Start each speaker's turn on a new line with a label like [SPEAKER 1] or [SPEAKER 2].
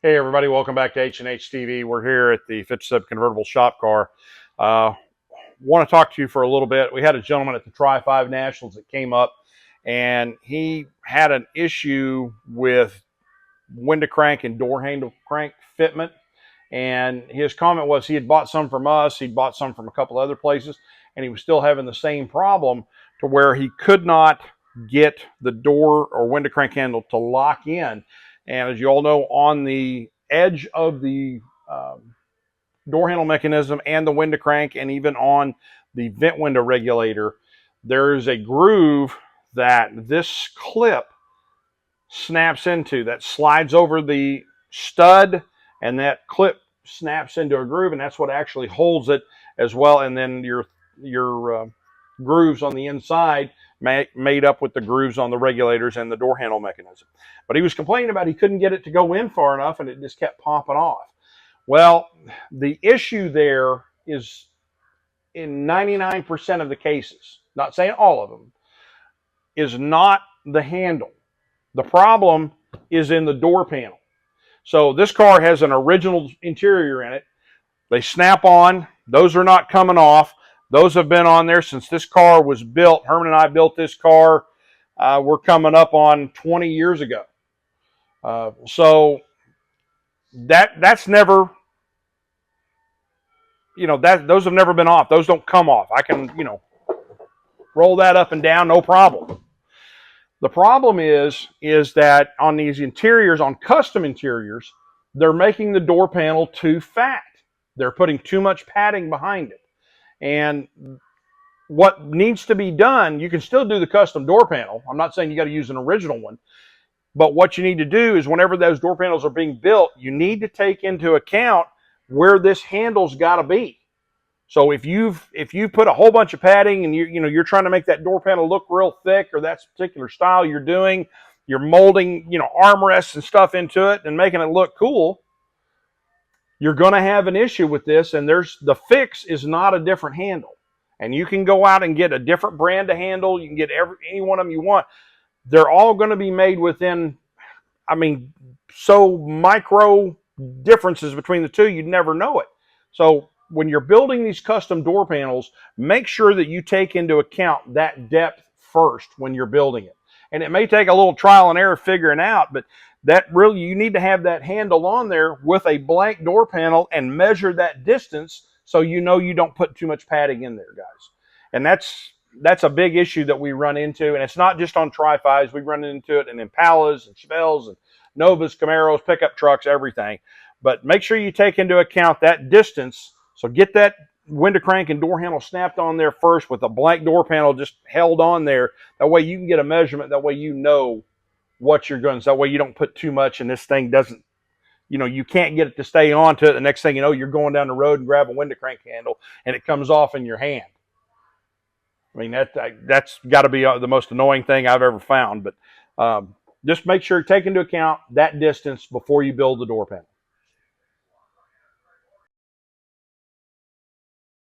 [SPEAKER 1] Hey everybody, welcome back to H&H TV. We're here at the Fitment convertible shop car. Want to talk to you for a little bit. We had a gentleman at the Tri-5 Nationals that came up and he had an issue with window crank and door handle crank fitment. And his comment was he had bought some from us, he'd bought some from a couple other places, and he was still having the same problem to where he could not get the door or window crank handle to lock in. And as you all know, on the edge of the door handle mechanism and the window crank, and even on the vent window regulator, there is a groove that this clip snaps into, that slides over the stud, and that clip snaps into a groove, and that's what actually holds it as well. And then your grooves on the inside made up with the grooves on the regulators and the door handle mechanism. But he was complaining about he couldn't get it to go in far enough, and it just kept popping off. Well, the issue there is in 99% of the cases, not saying all of them, is not the handle. The problem is in the door panel. So this car has an original interior in it. They snap on. Those are not coming off. Those have been on there since this car was built. Herman and I built this car. We're coming up on 20 years ago. So that's never, those have never been off. Those don't come off. I can, roll that up and down, no problem. The problem is that on these interiors, on custom interiors, they're making the door panel too fat. They're putting too much padding behind it. And what needs to be done, you can still do the custom door panel. I'm not saying you got to use an original one. But what you need to do is whenever those door panels are being built, you need to take into account where this handle's got to be. So if you put a whole bunch of padding and you're trying to make that door panel look real thick, or that's a particular style you're doing, you're molding armrests and stuff into it and making it look cool, you're going to have an issue with this. And the fix is not a different handle. And you can go out and get a different brand of handle. You can get any one of them you want. They're all going to be made within, so micro differences between the two, you'd never know it. So when you're building these custom door panels, make sure that you take into account that depth first when you're building it. And it may take a little trial and error figuring out, but that really, you need to have that handle on there with a blank door panel and measure that distance so you don't put too much padding in there, guys. And that's a big issue that we run into. And it's not just on Tri-5s. We run into it in Impalas and Chevelles and Novas, Camaros, pickup trucks, everything. But make sure you take into account that distance. So get that window crank and door handle snapped on there first with a blank door panel just held on there. That way you can get a measurement. That way you know what you're doing. So that way you don't put too much and this thing doesn't, you can't get it to stay onto it. The next thing you know, you're going down the road and grab a window crank handle and it comes off in your hand. That's got to be the most annoying thing I've ever found. But just make sure, take into account that distance before you build the door panel.